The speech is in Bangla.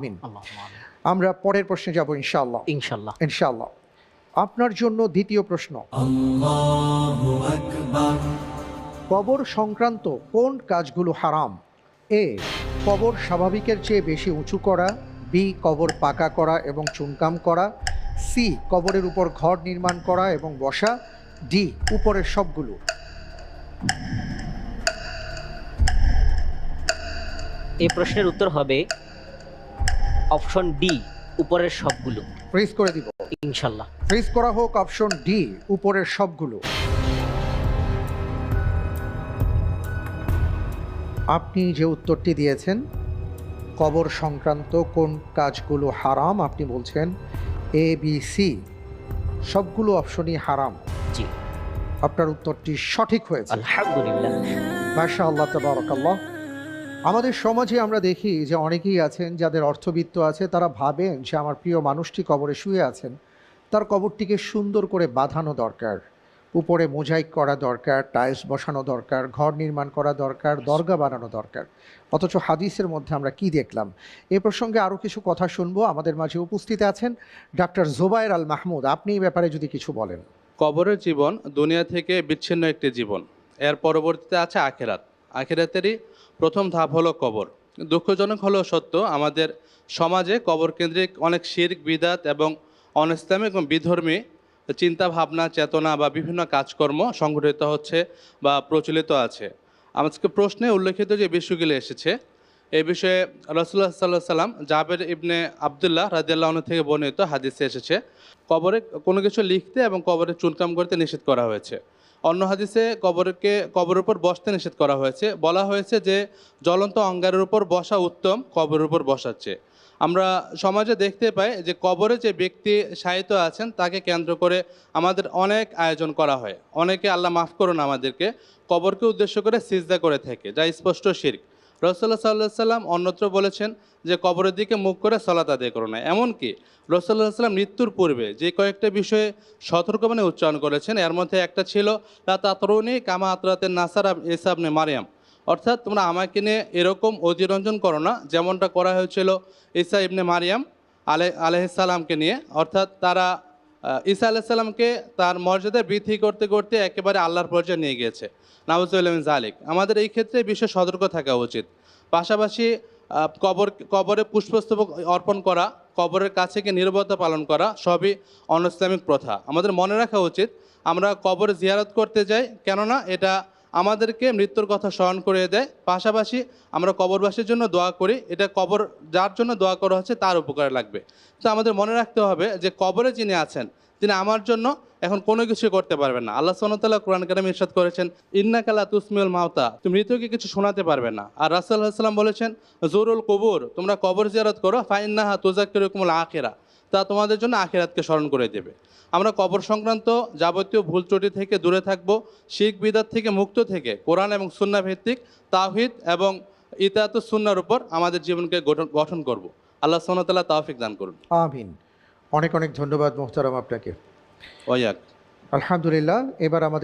আমিন। আল্লাহুম্মা আমিন। আমরা পরের প্রশ্নে যাব ইনশাআল্লাহ। ইনশাআল্লাহ। ইনশাআল্লাহ। আপনার জন্য দ্বিতীয় প্রশ্ন। কবর সংক্রান্ত কোন কাজগুলো হারাম? এ, কবর স্বাভাবিকের চেয়ে বেশি উঁচু করা। বি, কবর পাকা করা এবং চুনকাম করা। সি, কবরের উপর ঘর নির্মাণ করা এবং বসা। ডি, উপরের সবগুলো। এই প্রশ্নের উত্তর হবে অপশন ডি, উপরের সবগুলো। ফ্রিজ করে দিব। ইনশাআল্লাহ। ফ্রিজ করা হোক অপশন ডি, উপরের সবগুলো। আপনি যে উত্তরটি দিয়েছেন, কবর সংক্রান্ত কোন কাজগুলো হারাম, আপনি বলছেন এ বি সি, সবগুলো অপশনই হারাম। জি, আপনার উত্তরটি সঠিক হয়েছে। আলহামদুলিল্লাহ। মাশাআল্লাহ, তাবারাকাল্লাহ। আমাদের সমাজে আমরা দেখি যে অনেকেই আছেন যাদের অর্থবিত্ত আছে, তারা ভাবেন যে আমার প্রিয় মানুষটি কবরে শুয়ে আছেন, তার কবরটিকে সুন্দর করে বাঁধানো দরকার, উপরে মোজাইক করা দরকার, টাইলস বসানো দরকার, ঘর নির্মাণ করা দরকার, দরগা বানানো দরকার। অথচ হাদিসের মধ্যে আমরা কি দেখলাম? এ প্রসঙ্গে আরও কিছু কথা শুনবো। আমাদের মাঝে উপস্থিত আছেন ডাক্তার জোবায়ের আল মাহমুদ। আপনি এই ব্যাপারে যদি কিছু বলেন। কবরের জীবন দুনিয়া থেকে বিচ্ছিন্ন একটি জীবন। এর পরবর্তীতে আছে আখিরাত। আখিরাতেরই প্রথম ধাপ হলো কবর। দুঃখজনক হলেও সত্য, আমাদের সমাজে কবর কেন্দ্রিক অনেক শিরক, বিদাত এবং অনইসলামিক এবং বিধর্মী চিন্তা ভাবনা, চেতনা বা বিভিন্ন কাজকর্ম সংঘটিত হচ্ছে বা প্রচলিত আছে। আজকে প্রশ্নে উল্লেখিত যে বিষয়গুলি এসেছে, এই বিষয়ে রাসূলুল্লাহ সাল্লাল্লাহু আলাইহি সাল্লাম জাবের ইবনে আব্দুল্লাহ রাদিয়াল্লাহু আনহু থেকে বর্ণিত হাদিসে এসেছে কবরে কোনো কিছু লিখতে এবং কবরে চুনকাম করতে নিষেধ করা হয়েছে। অন্য হাদিসে কবরের উপর বসতে নিষেধ করা হয়েছে। বলা হয়েছে যে জ্বলন্ত অঙ্গারের উপর বসা উত্তম কবরের উপর বসার চেয়ে। আমরা সমাজে দেখতে পাই যে কবরে যে ব্যক্তি শায়িত আছেন তাকে কেন্দ্র করে আমাদের অনেক আয়োজন করা হয়। অনেকে, আল্লাহ মাফ করুন আমাদেরকে, কবরকে উদ্দেশ্য করে সিজদা করে থাকে, যা স্পষ্ট শিরক। রাসূলুল্লাহ সাল্লাল্লাহু আলাইহি সাল্লাম অন্যত্র বলেছেন যে কবরের দিকে মুখ করে সালাত আদায় করো না। এমনকি রাসূলুল্লাহ সাল্লাল্লাহু আলাইহি সাল্লাম মৃত্যুর পূর্বে যে কয়েকটা বিষয়ে সতর্কবাণী উচ্চারণ করেছেন, এর মধ্যে একটা ছিল লা তাতরুনি কামা আতরাতিন নাসারা ঈসা ইবনে মারইয়াম, অর্থাৎ তোমরা আমাকে নিয়ে এরকম অতিরঞ্জন করো না যেমনটা করা হয়েছিল ঈসা ইবনে মারইয়াম আলাইহিস সালামকে নিয়ে। অর্থাৎ তারা ঈসা আলাইহিস সালামকে তার মর্যাদা বৃদ্ধি করতে করতে একেবারে আল্লাহর পর্যায়ে নিয়ে গিয়েছে। নাউজুবিল্লাহি মিন যালিক। আমাদের এই ক্ষেত্রে বিশেষ সতর্ক থাকা উচিত। পাশাপাশি কবরে পুষ্পস্তবক অর্পণ করা, কবরের কাছে গিয়ে নীরবতা পালন করা সবই অনইসলামিক প্রথা। আমাদের মনে রাখা উচিত আমরা কবরে জিয়ারত করতে যাই, কেননা এটা আমাদেরকে মৃত্যুর কথা স্মরণ করিয়ে দেয়। পাশাপাশি আমরা কবরবাসীর জন্য দোয়া করি, এটা কবর যার জন্য দোয়া করা হচ্ছে তার উপকারে লাগবে। তো আমাদের মনে রাখতে হবে যে কবরে যিনি আছেন তিনি আমার জন্য এখন কোনো কিছু করতে পারবেন না। আল্লাহ সুবহানাহু ওয়া তাআলা কোরআন কারিমে ইরশাদ করেছেন, ইন্নাকা লা তুসমিউল মাউতা, তুমি মৃতকে কিছু শোনাতে পারবে না। আর রাসূলুল্লাহ সাল্লাল্লাহু আলাইহি ওয়াসাল্লাম বলেছেন, জুরুল কুবুর, তোমরা কবর জিয়ারত করো, ফা ইন্নাহা তুযাক্কিরুকুমুল আখিরা, তা তোমাদের জন্য আখিরাতকে স্মরণ করে দেবে। আমরা কবর সংক্রান্ত যাবতীয় ভুল ত্রুটি থেকে দূরে থাকবো, শিরক বিদআত থেকে মুক্ত থেকে কোরআন এবং সুন্নাহ ভিত্তিক তাওহীদ এবং ইতাআতুস সুন্নাহর উপর আমাদের জীবনকে গঠন করব। আল্লাহ সুবহানাহু ওয়া তাআলা তৌফিক দান করুন। আমিন। অনেক অনেক ধন্যবাদ মোহতারাম আপনাকে। ওয়াইয়াক। আলহামদুলিল্লাহ। এবার আমাদের